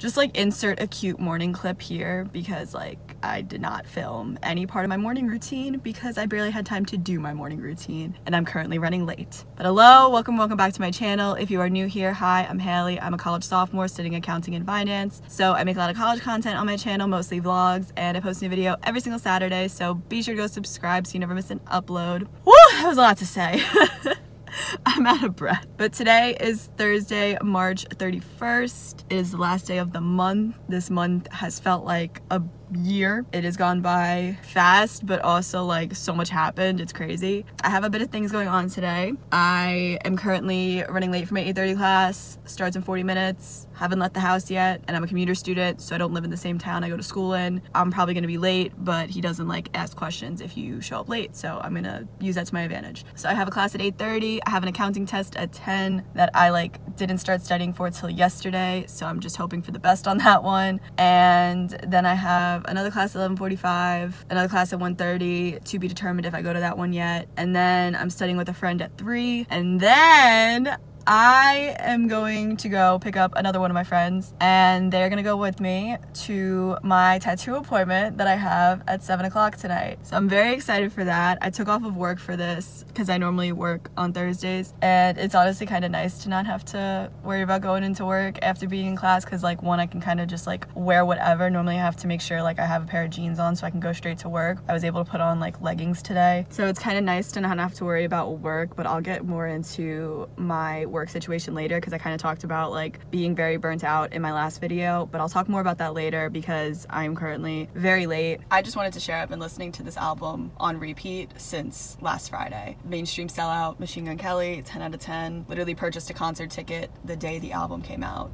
just like insert a cute morning clip here because like I did not film any part of my morning routine because I barely had time to do my morning routine and I'm currently running late. But hello, welcome back to my channel. If you are new here, hi, I'm Haley. I'm a college sophomore studying accounting and finance. So I make a lot of college content on my channel, mostly vlogs, and I post a new video every single Saturday. So be sure to go subscribe so you never miss an upload. Woo, that was a lot to say. I'm out of breath. But today is Thursday, March 31st. It is the last day of the month. This month has felt like a year. It has gone by fast, but also like so much happened. It's crazy. I have a bit of things going on today. I am currently running late for my 8:30 class. Starts in 40 minutes. Haven't left the house yet, and I'm a commuter student, so I don't live in the same town I go to school in. I'm probably gonna be late, but he doesn't like ask questions if you show up late, so I'm gonna use that to my advantage. So I have a class at 8:30. I have an accounting test at 10 that I like didn't start studying for till yesterday, so I'm just hoping for the best on that one. And then I have another class at 11:45, another class at 1:30, to be determined if I go to that one yet. And then I'm studying with a friend at 3, and then I am going to go pick up another one of my friends and they're gonna go with me to my tattoo appointment that I have at 7 o'clock tonight. So I'm very excited for that. I took off of work for this because I normally work on Thursdays, and it's honestly kind of nice to not have to worry about going into work after being in class because like one, I can kind of just like wear whatever. Normally I have to make sure like I have a pair of jeans on so I can go straight to work. I was able to put on like leggings today. So it's kind of nice to not have to worry about work, but I'll get more into my work situation later because I kind of talked about like being very burnt out in my last video, but I'll talk more about that later because I'm currently very late. I just wanted to share I've been listening to this album on repeat since last Friday. Mainstream Sellout, Machine Gun Kelly, 10 out of 10. Literally purchased a concert ticket the day the album came out.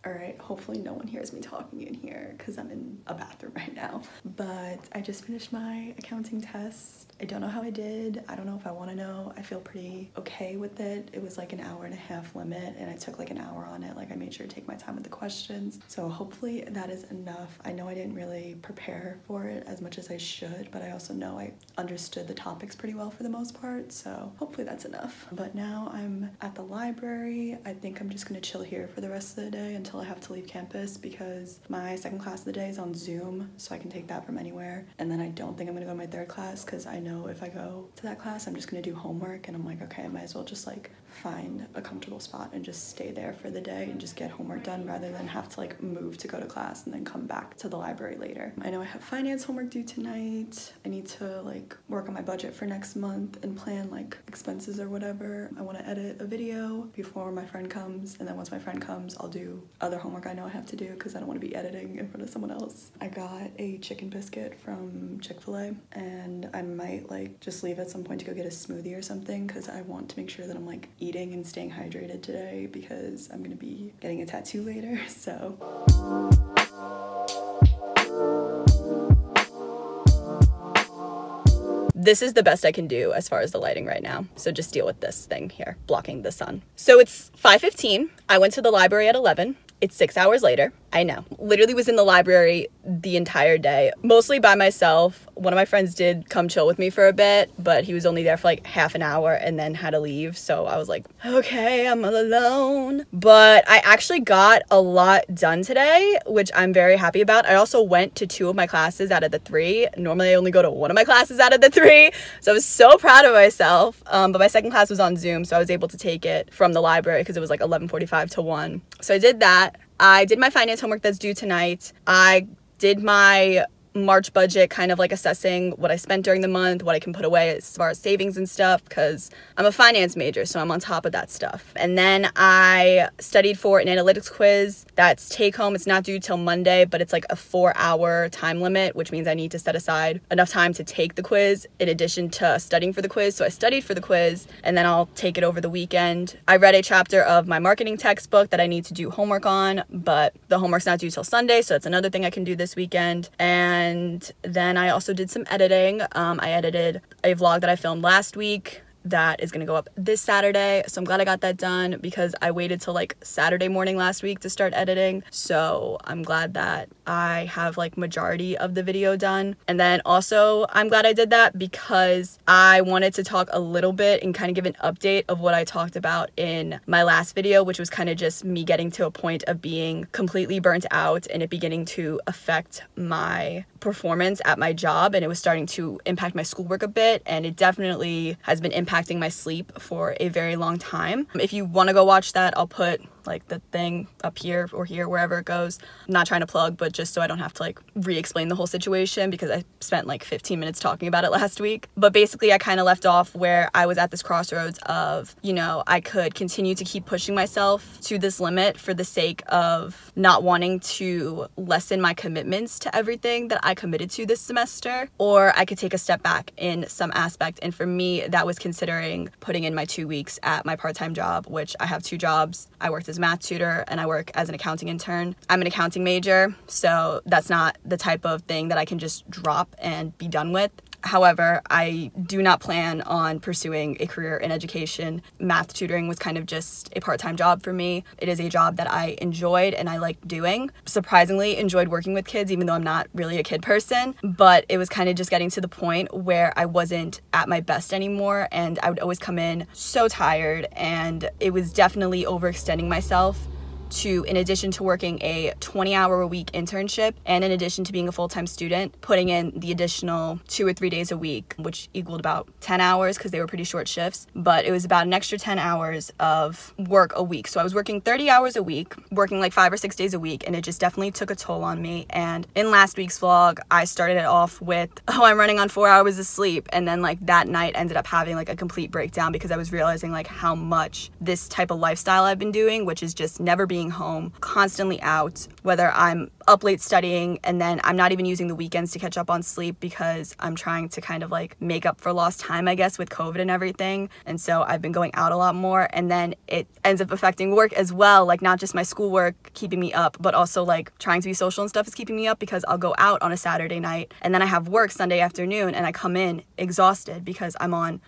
Alright, hopefully no one hears me talking in here because I'm in a bathroom right now. But I just finished my accounting test. I don't know how I did. I don't know if I want to know. I feel pretty okay with it. It was like an hour-and-a-half limit and I took like an hour on it. Like I made sure to take my time with the questions. So hopefully that is enough. I know I didn't really prepare for it as much as I should, but I also know I understood the topics pretty well for the most part. So hopefully that's enough. But now I'm at the library. I think I'm just gonna chill here for the rest of the day until I have to leave campus because my second class of the day is on Zoom, so I can take that from anywhere. And then I don't think I'm gonna go to my third class because I know if I go to that class, I'm just gonna do homework, and I'm like, okay, I might as well just like find a comfortable spot and just stay there for the day and just get homework done rather than have to like move to go to class and then come back to the library later. I know I have finance homework due tonight. I need to like work on my budget for next month and plan like expenses or whatever. I want to edit a video before my friend comes, and then once my friend comes, I'll do other homework I know I have to do because I don't want to be editing in front of someone else. I got a chicken biscuit from Chick-fil-A and I might like just leave at some point to go get a smoothie or something because I want to make sure that I'm like eating and staying hydrated today because I'm gonna be getting a tattoo later, so. This is the best I can do as far as the lighting right now. So just deal with this thing here, blocking the sun. So it's 5:15. I went to the library at 11. It's 6 hours later. I know. Literally was in the library the entire day, mostly by myself. One of my friends did come chill with me for a bit, but he was only there for like half an hour and then had to leave. So I was like, okay, I'm all alone. But I actually got a lot done today, which I'm very happy about. I also went to 2 of my classes out of the 3. Normally I only go to 1 of my classes out of the 3. So I was so proud of myself. But my second class was on Zoom, so I was able to take it from the library because it was like 11:45 to 1. So I did that. I did my finance homework that's due tonight. I did my March budget, kind of like assessing what I spent during the month, what I can put away as far as savings and stuff, because I'm a finance major, so I'm on top of that stuff. And then I studied for an analytics quiz that's take home. It's not due till Monday, but it's like a 4-hour time limit, which means I need to set aside enough time to take the quiz in addition to studying for the quiz. So I studied for the quiz and then I'll take it over the weekend. I read a chapter of my marketing textbook that I need to do homework on, but the homework's not due till Sunday, so that's another thing I can do this weekend. And then I also did some editing. I edited a vlog that I filmed last week that is gonna go up this Saturday. So I'm glad I got that done because I waited till like Saturday morning last week to start editing. So I'm glad that I have like majority of the video done. And then also I'm glad I did that because I wanted to talk a little bit and kind of give an update of what I talked about in my last video, which was kind of just me getting to a point of being completely burnt out and it beginning to affect my performance at my job, and it was starting to impact my schoolwork a bit, and it definitely has been impacting my sleep for a very long time. If you want to go watch that, I'll put like the thing up here or here, wherever it goes. I'm not trying to plug, but just so I don't have to like re-explain the whole situation because I spent like 15 minutes talking about it last week. But basically I kind of left off where I was at this crossroads of, you know, I could continue to keep pushing myself to this limit for the sake of not wanting to lessen my commitments to everything that I committed to this semester, or I could take a step back in some aspect. And for me, that was considering putting in my 2 weeks at my part-time job, which I have 2 jobs. I worked as a math tutor and I work as an accounting intern. I'm an accounting major, so that's not the type of thing that I can just drop and be done with. However, I do not plan on pursuing a career in education. Math tutoring was kind of just a part-time job for me. It is a job that I enjoyed and I liked doing. Surprisingly, enjoyed working with kids, even though I'm not really a kid person. But it was kind of just getting to the point where I wasn't at my best anymore, and I would always come in so tired, and it was definitely overextending myself to, in addition to working a 20-hour-a-week internship and in addition to being a full-time student, putting in the additional 2 or 3 days a week, which equaled about 10 hours because they were pretty short shifts, but it was about an extra 10 hours of work a week. So I was working 30 hours a week, working like 5 or 6 days a week, and it just definitely took a toll on me. And in last week's vlog, I started it off with, oh, I'm running on 4 hours of sleep, and then like that night ended up having like a complete breakdown because I was realizing like how much this type of lifestyle I've been doing, which is just never being home, constantly out, whether I'm up late studying and then I'm not even using the weekends to catch up on sleep because I'm trying to kind of like make up for lost time, I guess, with COVID and everything. And so I've been going out a lot more, and then it ends up affecting work as well, like not just my schoolwork keeping me up, but also like trying to be social and stuff is keeping me up because I'll go out on a Saturday night and then I have work Sunday afternoon and I come in exhausted because I'm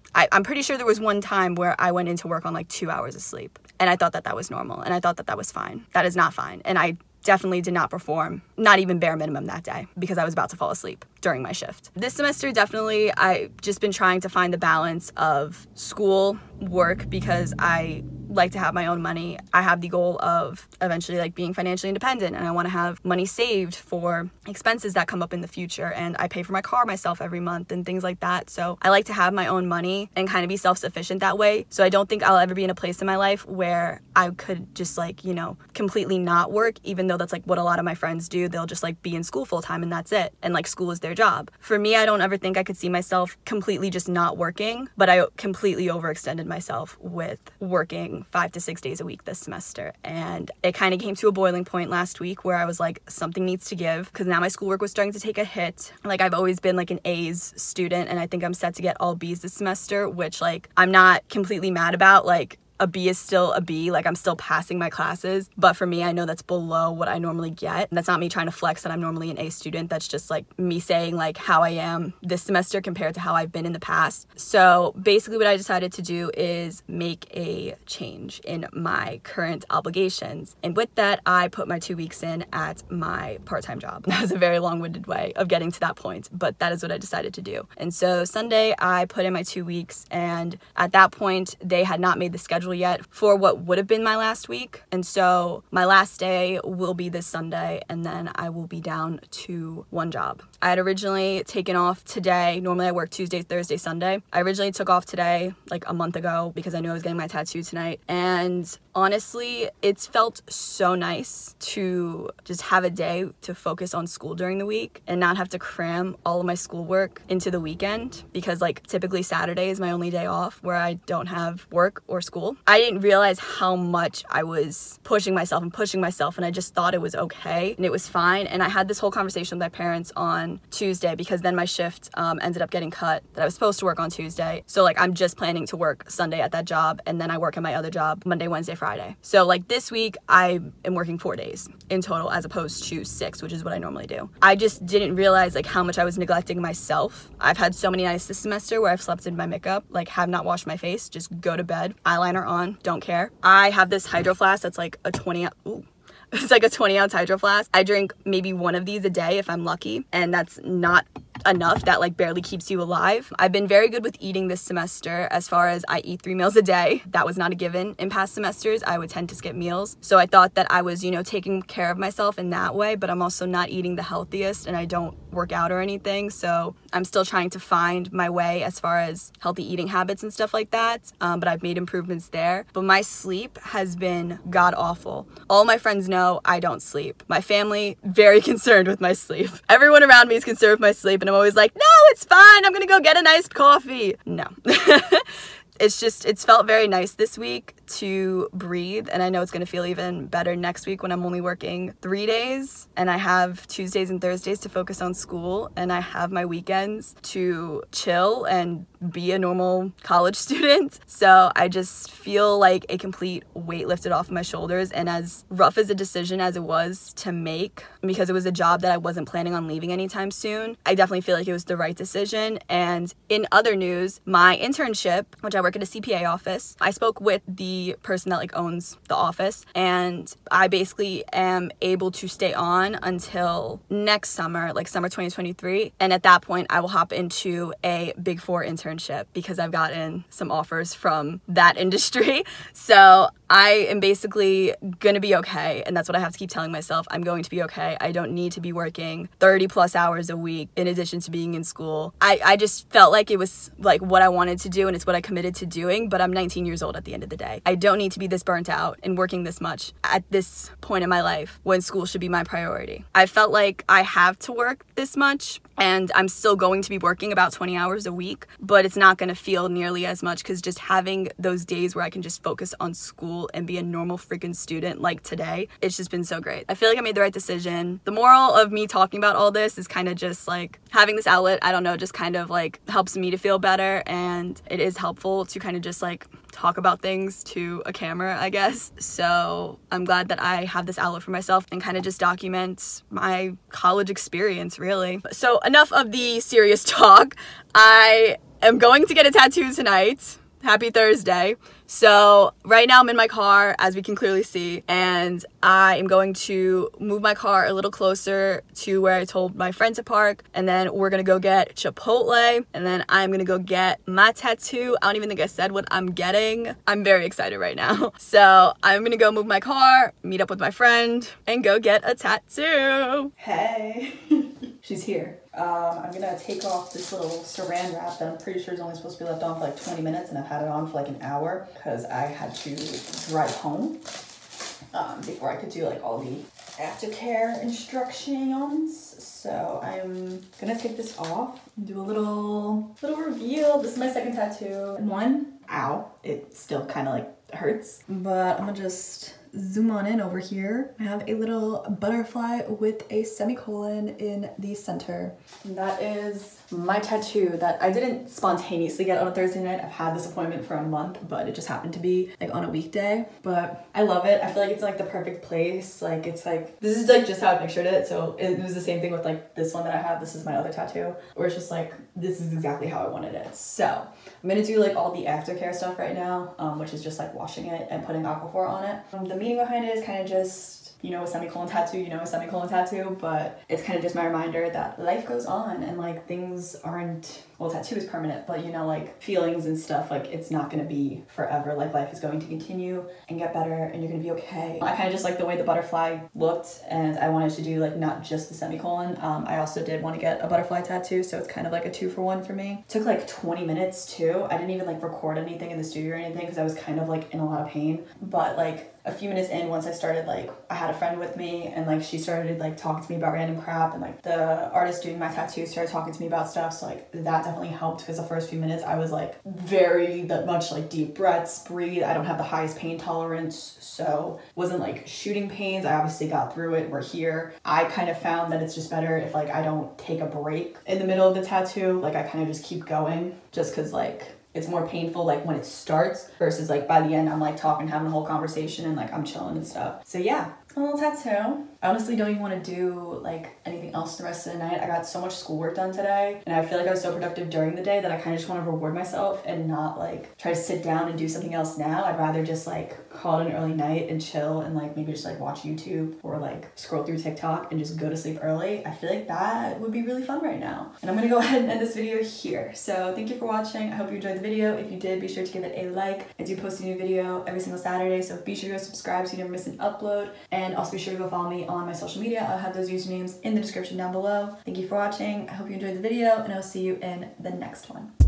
pretty sure there was one time where I went into work on like 2 hours of sleep, and I thought that that was normal and I thought that that was fine. That is not fine. And I definitely did not perform, not even bare minimum that day, because I was about to fall asleep during my shift. This semester, definitely, I've just been trying to find the balance of school, work, because I like to have my own money. I have the goal of eventually like being financially independent, and I want to have money saved for expenses that come up in the future, and I pay for my car myself every month and things like that. So I like to have my own money and kind of be self-sufficient that way. So I don't think I'll ever be in a place in my life where I could just like, you know, completely not work, even though that's like what a lot of my friends do. They'll just like be in school full time and that's it, and like school is their job. For me, I don't ever think I could see myself completely just not working, but I completely overextended myself with working 5 to 6 days a week this semester, and it kind of came to a boiling point last week where I was like, something needs to give, because now my schoolwork was starting to take a hit. Like, I've always been like an A's student, and I think I'm set to get all B's this semester, which like I'm not completely mad about. Like, a B is still a B, like I'm still passing my classes, but for me, I know that's below what I normally get. And that's not me trying to flex that I'm normally an A student, that's just like me saying like how I am this semester compared to how I've been in the past. So basically what I decided to do is make a change in my current obligations. And with that, I put my 2 weeks in at my part-time job. That was a very long-winded way of getting to that point, but that is what I decided to do. And so Sunday, I put in my 2 weeks, and at that point, they had not made the schedule yet for what would have been my last week, and so my last day will be this Sunday, and then I will be down to one job. I had originally taken off today. Normally I work Tuesday, Thursday, Sunday. I originally took off today like a month ago because I knew I was getting my tattoo tonight, and honestly, it's felt so nice to just have a day to focus on school during the week and not have to cram all of my schoolwork into the weekend, because like typically Saturday is my only day off where I don't have work or school. I didn't realize how much I was pushing myself and I just thought it was okay and it was fine. And I had this whole conversation with my parents on Tuesday because then my shift ended up getting cut that I was supposed to work on Tuesday. So like I'm just planning to work Sunday at that job, and then I work at my other job Monday, Wednesday, Friday. So like this week I am working 4 days in total as opposed to 6, which is what I normally do. I just didn't realize like how much I was neglecting myself. I've had so many nights this semester where I've slept in my makeup, like have not washed my face, just go to bed, eyeliner on, don't care. I have this Hydro Flask that's like a 20 it's like a 20-ounce Hydro Flask. I drink maybe one of these a day if I'm lucky, and that's not enough. That like barely keeps you alive. I've been very good with eating this semester as far as I eat 3 meals a day. That was not a given in past semesters. I would tend to skip meals. So I thought that I was, you know, taking care of myself in that way, but I'm also not eating the healthiest and I don't work out or anything. So I'm still trying to find my way as far as healthy eating habits and stuff like that. But I've made improvements there. But my sleep has been god awful. All my friends know I don't sleep. My family, very concerned with my sleep. Everyone around me is concerned with my sleep, and I'm always like, no, it's fine. I'm gonna go get an iced coffee. No. It's felt very nice this week to breathe, and I know it's gonna feel even better next week when I'm only working 3 days and I have Tuesdays and Thursdays to focus on school, and I have my weekends to chill and be a normal college student. So I just feel like a complete weight lifted off my shoulders, and as rough as a decision as it was to make, because it was a job that I wasn't planning on leaving anytime soon, I definitely feel like it was the right decision. And in other news, my internship, which I work at a CPA office, I spoke with the person that like owns the office, and I basically am able to stay on until next summer, like summer 2023. And at that point I will hop into a Big Four internship because I've gotten some offers from that industry. So I am basically gonna be okay, and that's what I have to keep telling myself. I'm going to be okay. I don't need to be working 30 plus hours a week in addition to being in school. I just felt like it was like what I wanted to do, and it's what I committed to doing, but I'm 19 years old at the end of the day. I don't need to be this burnt out and working this much at this point in my life when school should be my priority. I felt like I have to work this much, and I'm still going to be working about 20 hours a week, but it's not gonna feel nearly as much because just having those days where I can just focus on school and be a normal freaking student like today, it's just been so great. I feel like I made the right decision. The moral of me talking about all this is kind of just like having this outlet, I don't know, just kind of like helps me to feel better, and it is helpful to kind of just like talk about things to a camera, I guess. So I'm glad that I have this outlet for myself and kind of just document my college experience, really. So enough of the serious talk. I am going to get a tattoo tonight. Happy Thursday. So right now I'm in my car, as we can clearly see, and I am going to move my car a little closer to where I told my friend to park, and then we're gonna go get Chipotle, and then I'm gonna go get my tattoo. I don't even think I said what I'm getting. I'm very excited right now. So I'm gonna go move my car, meet up with my friend, and go get a tattoo. Hey, she's here. I'm gonna take off this little saran wrap that I'm pretty sure is only supposed to be left on for like 20 minutes, and I've had it on for like an hour because I had to drive home before I could do like all the aftercare instructions. So I'm gonna take this off and do a little reveal. This is my second tattoo. One, ow, it still kind of like hurts, but I'm gonna just zoom on in over here. I have a little butterfly with a semicolon in the center. And that is my tattoo that I didn't spontaneously get on a Thursday night. I've had this appointment for a month, but it just happened to be like on a weekday. But I love it. I feel like it's like the perfect place. Like it's like, this is like just how I pictured it. So it was the same thing with like this one that I have. This is my other tattoo, where it's just like, this is exactly how I wanted it. So I'm gonna do like all the aftercare stuff right now, which is just like washing it and putting Aquaphor on it. The meaning behind it is kind of just, you know, a semicolon tattoo, but it's kind of just my reminder that life goes on and like things aren't, well, tattoo is permanent, but you know, like feelings and stuff, like it's not gonna be forever. Like life is going to continue and get better, and you're gonna be okay. I kind of just like the way the butterfly looked, and I wanted to do like not just the semicolon. I also did want to get a butterfly tattoo, so it's kind of like a 2-for-1 for me. It took like 20 minutes too. I didn't even like record anything in the studio or anything because I was kind of like in a lot of pain, but like a few minutes in, once I started, like, I had a friend with me and like she started like talking to me about random crap, and like the artist doing my tattoo started talking to me about stuff, so like that definitely helped, because the first few minutes I was like very much like deep breaths, breathe. I don't have the highest pain tolerance, so wasn't like shooting pains. I obviously got through it. We're here. I kind of found that it's just better if like I don't take a break in the middle of the tattoo. Like I kind of just keep going, just because like it's more painful like when it starts versus like by the end I'm like talking, having a whole conversation, and like I'm chilling and stuff. So yeah, it's my little tattoo. I honestly don't even want to do like anything else the rest of the night. I got so much schoolwork done today, and I feel like I was so productive during the day that I kind of just want to reward myself and not like try to sit down and do something else now. I'd rather just like call it an early night and chill, and like maybe just like watch YouTube or like scroll through TikTok and just go to sleep early. I feel like that would be really fun right now. And I'm gonna go ahead and end this video here. So thank you for watching. I hope you enjoyed the video. If you did, be sure to give it a like. I do post a new video every single Saturday, so be sure to go subscribe so you never miss an upload, and also be sure to go follow me on my social media. I'll have those usernames in the description down below. Thank you for watching. I hope you enjoyed the video, and I'll see you in the next one.